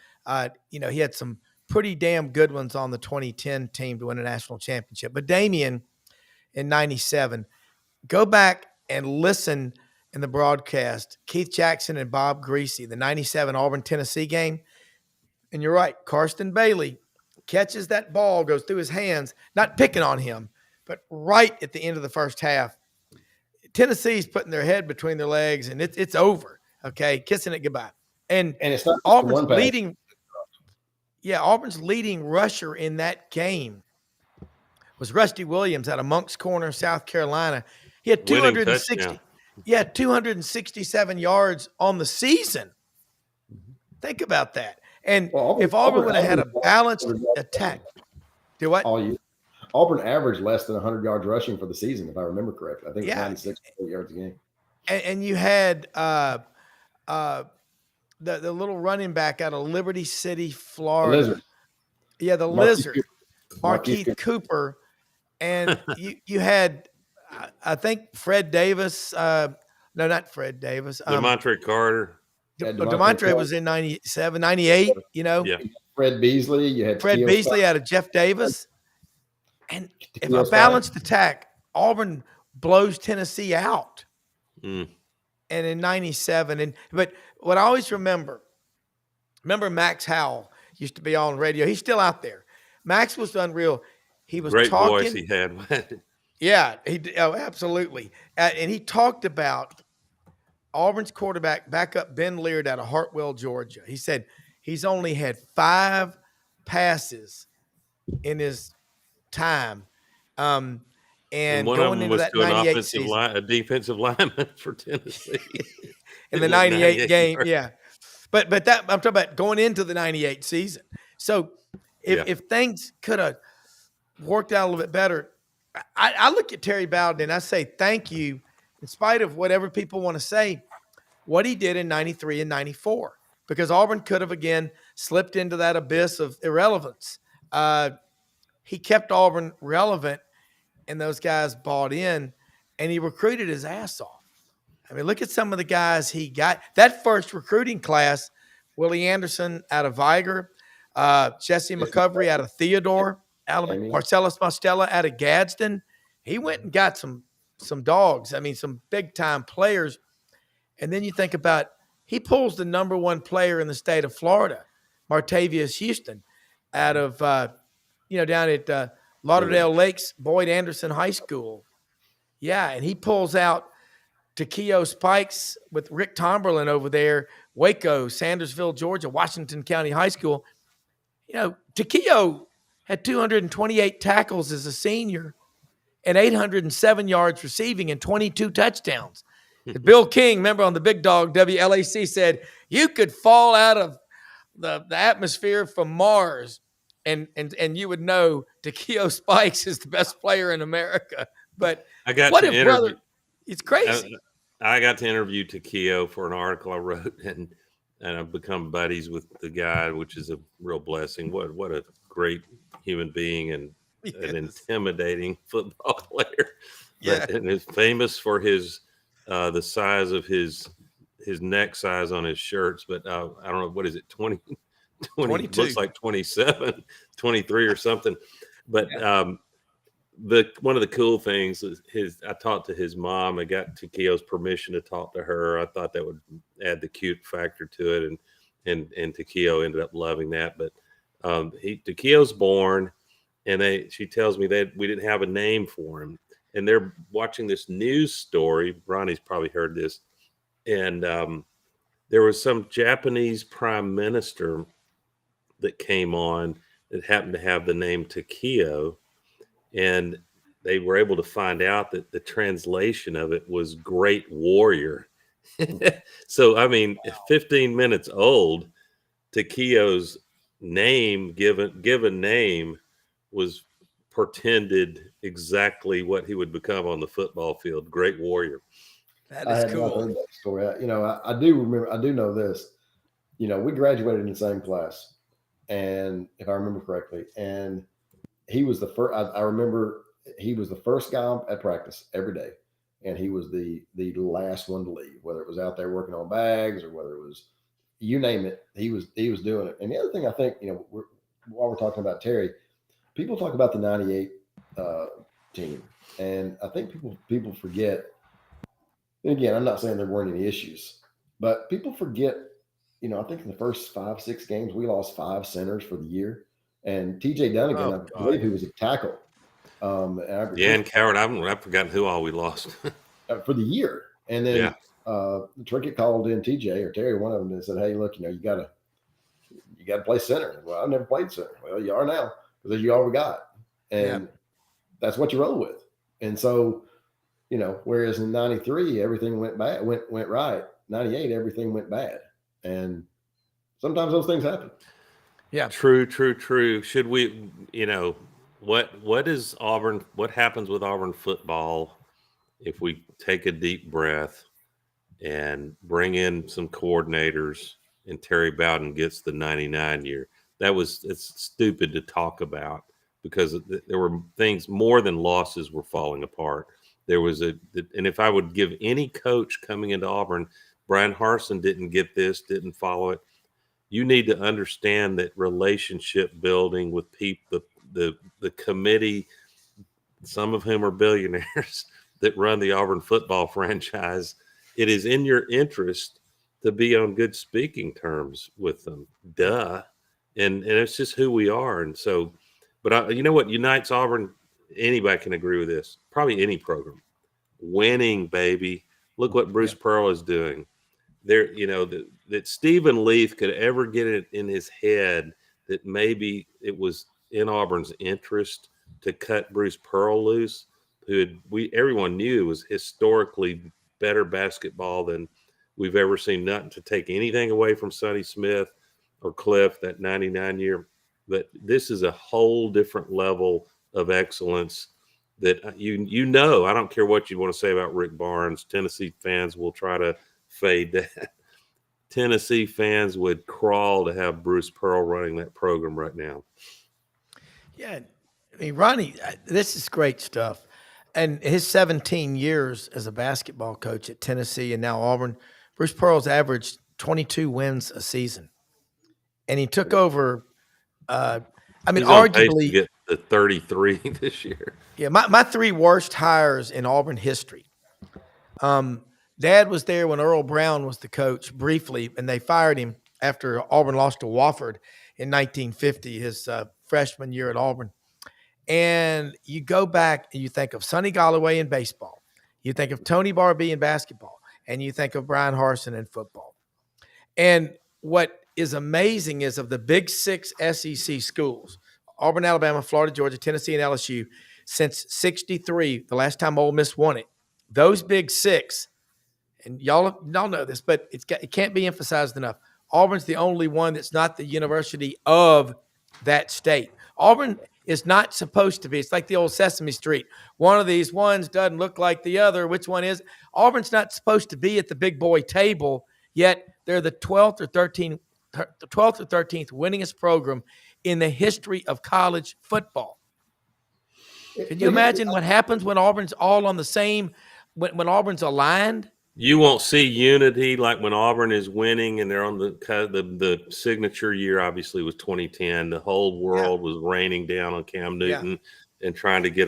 He had some pretty damn good ones on the 2010 team to win a national championship. But Damian in 97, go back and listen in the broadcast, Keith Jackson and Bob Greasy, the 97 Auburn-Tennessee game. And you're right, Karsten Bailey catches that ball, goes through his hands, not picking on him, but right at the end of the first half. Tennessee's putting their head between their legs, and it's over, okay, kissing it goodbye. And it's not Auburn's leading – Auburn's leading rusher in that game was Rusty Williams out of Monk's Corner, South Carolina. He had 267 yards on the season. Think about that. And if Auburn would have had a balanced attack, do what? All Auburn averaged less than 100 yards rushing for the season, if I remember correctly. I think it was Yeah. 96 yards a game. And you had the little running back out of Liberty City, The Florida. Lizard. Yeah, the Marquise Lizard, Cooper. Marquise Cooper. And you had, I think, Fred Davis. No, not Fred Davis. Demontre Carter. Yeah, Demontre was in 97, 98, you know. Yeah. Fred Beasley. You had Fred Teal Beasley Scott. out of Jeff Davis. And if Teal a Scott. balanced attack, Auburn blows Tennessee out. Mm. And in 97. But what I always remember Max Howell used to be on radio. He's still out there. Max was unreal. He was Great talking. voice he had. Yeah, absolutely. And he talked about Auburn's quarterback, backup Ben Leard out of Hartwell, Georgia. He said he's only had 5 passes in his time. And one going of them into was that to an 98 offensive season. line, a defensive lineman for Tennessee. In the 98 game, yeah. But that I'm talking about going into the 98 season. So if things could have worked out a little bit better, I look at Terry Bowden and I say thank you, in spite of whatever people want to say, what he did in 93 and 94, because Auburn could have again slipped into that abyss of irrelevance. He kept Auburn relevant, and those guys bought in, and he recruited his ass off. I mean, look at some of the guys he got. That first recruiting class, Willie Anderson out of Viger, Jesse McCovery out of Theodore, Alabama, Marcellus Mostella out of Gadsden. He went and got some dogs. I mean, some big-time players. And then you think about, he pulls the number 1 player in the state of Florida, Martavius Houston, out of, down at Lauderdale Lakes, Boyd Anderson High School. Yeah, and he pulls out Takeo Spikes with Rick Tomberlin over there, Waco, Sandersville, Georgia, Washington County High School. Takeo had 228 tackles as a senior and 807 yards receiving and 22 touchdowns. Bill King, member on the Big Dog WLAC, said you could fall out of the atmosphere from Mars and you would know Takeo Spikes is the best player in America. But I got what to if, interview, brother? It's crazy. I got to interview Takeo for an article I wrote, and I've become buddies with the guy, which is a real blessing. What a great human being and an intimidating football player. Yeah. And is famous for his the size of his neck size on his shirts, but I don't know, what is it, 20 22. Looks like 27, 23 or something. But one of the cool things is I talked to his mom. I got Takeo's permission to talk to her. I thought that would add the cute factor to it, and Takeo ended up loving that. But Takeo's born, and she tells me that we didn't have a name for him, and they're watching this news story. Ronnie's probably heard this, and there was some Japanese prime minister that came on that happened to have the name Takeo. And they were able to find out that the translation of it was Great Warrior. So, I mean, 15 minutes old, Takeo's name, given name, was portended exactly what he would become on the football field. Great Warrior. That is cool. Not heard that story. I do remember. I do know this. We graduated in the same class, and if I remember correctly, and he was the first. I remember he was the first guy at practice every day, and he was the last one to leave. Whether it was out there working on bags or whether it was, you name it, he was doing it. And the other thing I think, while we're talking about Terry, people talk about the '98 team, and I think people forget. And again, I'm not saying there weren't any issues, but people forget. I think in the first 5-6 games we lost 5 centers for the year. And TJ Dunnigan, I believe he was a tackle. And Coward, I've forgotten who all we lost for the year. And then Trickett called in TJ or Terry, one of them, and said, "Hey, look, you got to play center." Well, I've never played center. Well, you are now because you all we got, and that's what you roll with. And so, whereas in '93 everything went bad, went right. '98 everything went bad, and sometimes those things happen. Yeah. True. Should we, what is Auburn? What happens with Auburn football if we take a deep breath and bring in some coordinators and Terry Bowden gets the 99 year? It's stupid to talk about because there were things more than losses were falling apart. There was and if I would give any coach coming into Auburn, Brian Harsin didn't get this, didn't follow it. You need to understand that relationship building with people, the committee, some of whom are billionaires that run the Auburn football franchise. It is in your interest to be on good speaking terms with them. Duh. And it's just who we are. And so, but you know what unites Auburn? Anybody can agree with this. Probably any program. Winning, baby. Look what Bruce Pearl is doing. There, that Stephen Leaf could ever get it in his head that maybe it was in Auburn's interest to cut Bruce Pearl loose, everyone knew was historically better basketball than we've ever seen. Nothing to take anything away from Sonny Smith or Cliff, that 99 year, but this is a whole different level of excellence that I don't care what you want to say about Rick Barnes. Tennessee fans will try to fade that. Tennessee fans would crawl to have Bruce Pearl running that program right now. Yeah, I mean, Ronnie, this is great stuff. And his 17 years as a basketball coach at Tennessee and now Auburn, Bruce Pearl's averaged 22 wins a season. And he took over, He's on pace to get the 33 this year. Yeah, my three worst hires in Auburn history. Dad was there when Earl Browne was the coach briefly, and they fired him after Auburn lost to Wofford in 1950, his freshman year at Auburn. And you go back and you think of Sonny Galloway in baseball. You think of Tony Barbee in basketball. And you think of Brian Harsin in football. And what is amazing is of the big six SEC schools, Auburn, Alabama, Florida, Georgia, Tennessee, and LSU, since 63, the last time Ole Miss won it, those big six, and y'all know this, but it can't be emphasized enough. Auburn's the only one that's not the university of that state. Auburn is not supposed to be. It's like the old Sesame Street. One of these ones doesn't look like the other. Which one is? Auburn's not supposed to be at the big boy table, yet they're the 12th or 13th winningest program in the history of college football. Can you imagine what happens when Auburn's all on the same, when Auburn's aligned? You won't see unity like when Auburn is winning and they're on the signature year. Obviously, was 2010. The whole world was raining down on Cam Newton and trying to get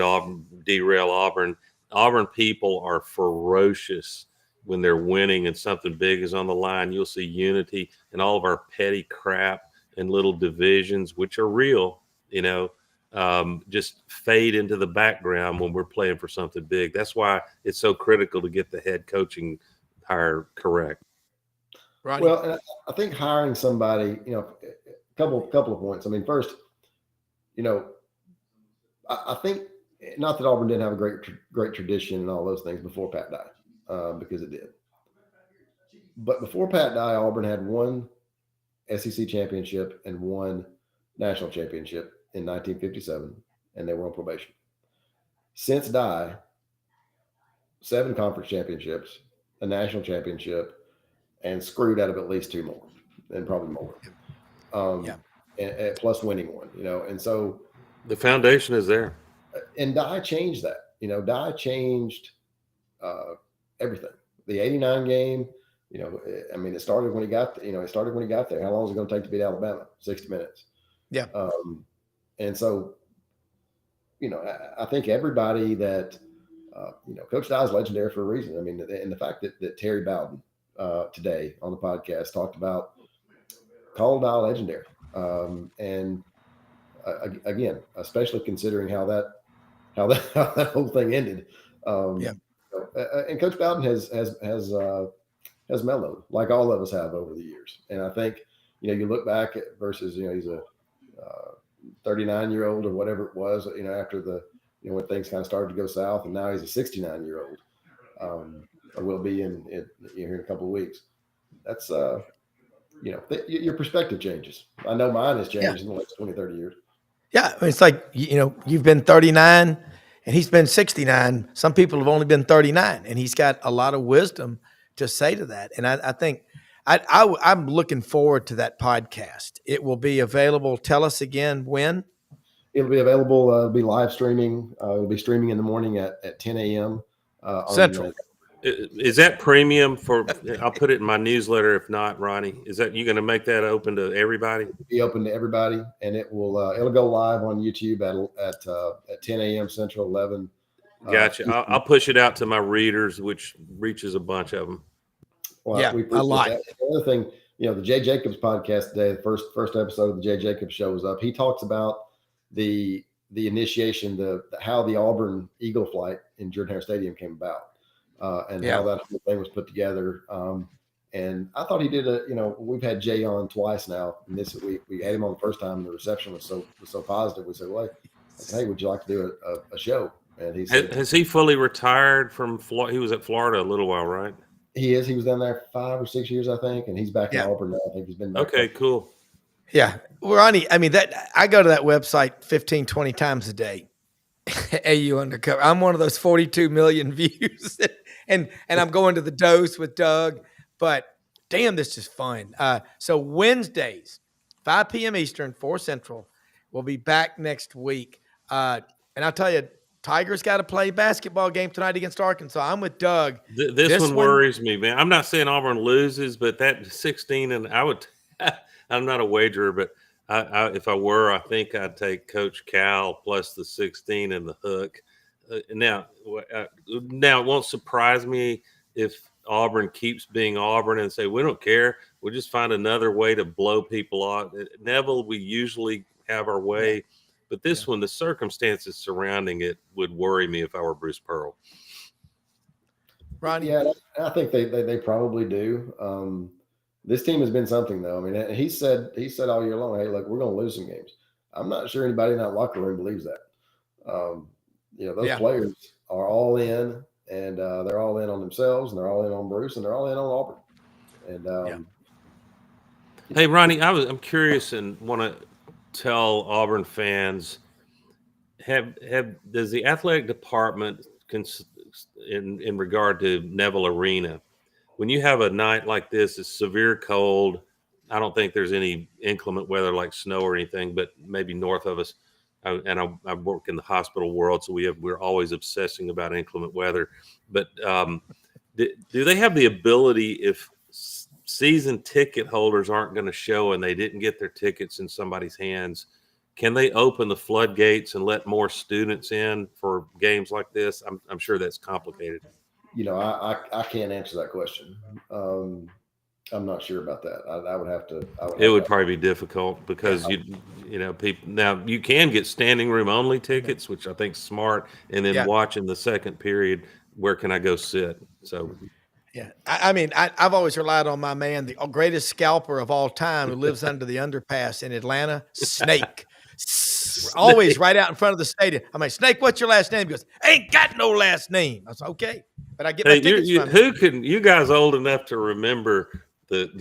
derail Auburn. Auburn people are ferocious when they're winning and something big is on the line. You'll see unity, and all of our petty crap and little divisions, which are real, just fade into the background when we're playing for something big. That's why it's so critical to get the head coaching hire correct. Ronnie? Well, and I think hiring somebody, a couple of points. I mean, first, I think not that Auburn didn't have a great tradition and all those things before Pat Dye, because it did. But before Pat Dye, Auburn had one SEC championship and one national championship in 1957, and they were on probation. Since Dye, 7 conference championships, a national championship, and screwed out of at least 2 more, and probably more. And plus winning one, and so the foundation is there. And Dye changed that. Dye changed everything. The '89 game, it started when he got there. How long was it going to take to beat Alabama? 60 minutes. Yeah. And so, I think everybody that, Coach Dye is legendary for a reason. I mean, and the fact that Terry Bowden today on the podcast talked about calling Dye legendary. And again, especially considering how that whole thing ended. And Coach Bowden has mellowed, like all of us have over the years. And I think, you look back at versus, he's a 39-year-old or whatever it was, after when things kind of started to go south, and now he's a 69-year-old, or will be in here in a couple of weeks. That's, your perspective changes. I know mine has changed in the last 20, 30 years. Yeah, I mean, it's like you've been 39 and he's been 69. Some people have only been 39, and he's got a lot of wisdom to say to that. And I think I'm looking forward to that podcast. It will be available. Tell us again when. It'll be available. It'll be live streaming. It'll be streaming in the morning at 10 a.m. Central. Is that premium for? I'll put it in my newsletter. If not, Ronnie, is that you going to make that open to everybody? It'll be open to everybody, and it'll go live on YouTube at 10 a.m. Central, 11. Gotcha. I'll push it out to my readers, which reaches a bunch of them. Well, yeah, we a lot. That. The other thing, the Jay Jacobs podcast today, the first episode of the Jay Jacobs show was up. He talks about the initiation, how the Auburn Eagle flight in Jordan-Hare Stadium came about, and how that whole thing was put together. And I thought he did we've had Jay on twice now, and this we had him on the first time, and the reception was so positive. We said, well, hey, would you like to do a show? And he said, has he fully retired from Florida? He was at Florida a little while, right? He is. He was down there 5 or 6 years, I think, and he's back in Auburn now. I think he's been back. Okay, cool. Yeah. Ronnie, I mean, I go to that website 15, 20 times a day. AU Undercover. I'm one of those 42 million views. and I'm going to the dose with Doug. But damn, this is fun. So Wednesdays, 5 p.m. Eastern, 4 Central. We'll be back next week. And I'll tell you, Tigers got to play basketball game tonight against Arkansas. I'm with Doug. This one worries me, man. I'm not saying Auburn loses, but that 16, and I'm not a wagerer, but if I were, I think I'd take Coach Cal plus the 16 and the hook. Now it won't surprise me if Auburn keeps being Auburn and say, we don't care. We'll just find another way to blow people off. Neville, we usually have our way. But this one, the circumstances surrounding it would worry me if I were Bruce Pearl. Ronnie? Yeah, I think they probably do. This team has been something, though. I mean, he said all year long, hey, look, we're going to lose some games. I'm not sure anybody in that locker room believes that. Those players are all in, and they're all in on themselves, and they're all in on Bruce, and they're all in on Auburn. And Hey, Ronnie, I'm curious and want to tell Auburn fans, does the athletic department in regard to Neville Arena, when you have a night like this, it's severe cold, I don't think there's any inclement weather like snow or anything, but maybe north of us, I work in the hospital world, so we're always obsessing about inclement weather. But do they have the ability, if season ticket holders aren't going to show and they didn't get their tickets in somebody's hands, can they open the floodgates and let more students in for games like this? I'm sure that's complicated. I can't answer that question. I'm not sure about that. I would have to. It would probably be difficult because people now you can get standing room only tickets, which I think is smart, and then watching the second period. Where can I go sit? So. Yeah, I mean, I've always relied on my man, the greatest scalper of all time, who lives under the underpass in Atlanta, Snake. Always right out in front of the stadium. I'm like, Snake, what's your last name? He goes, ain't got no last name. I was okay, but I get my tickets from him. You guys old enough to remember the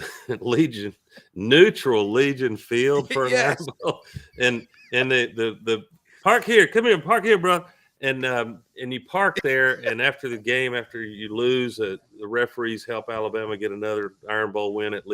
neutral Legion Field for an animal, and the park here. Come here, park here, bro. And you park there, and after the game, after you lose, the referees help Alabama get another Iron Bowl win at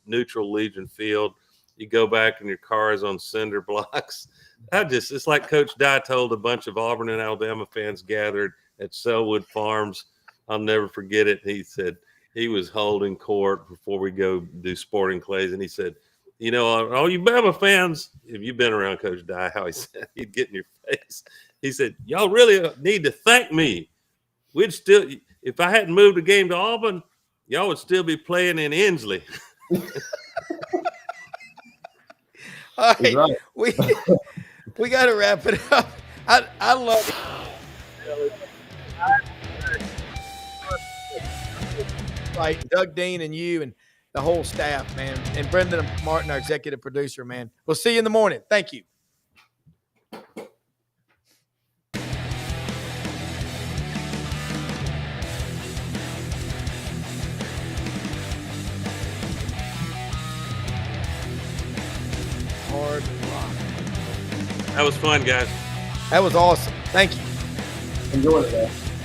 neutral Legion Field. You go back, and your car is on cinder blocks. It's like Coach Dye told a bunch of Auburn and Alabama fans gathered at Selwood Farms. I'll never forget it. He said he was holding court before we go do sporting clays, and he said, all you Bama fans, if you've been around Coach Dye, how he said he'd get in your face. He said, y'all really need to thank me. If I hadn't moved the game to Auburn, y'all would still be playing in Inslee. All right. We got to wrap it up. I love it. Right, Doug Dean and you and the whole staff, man, and Brendan Martin, our executive producer, man. We'll see you in the morning. Thank you. Hard rock. That was fun, guys. That was awesome. Thank you. Enjoy it, guys.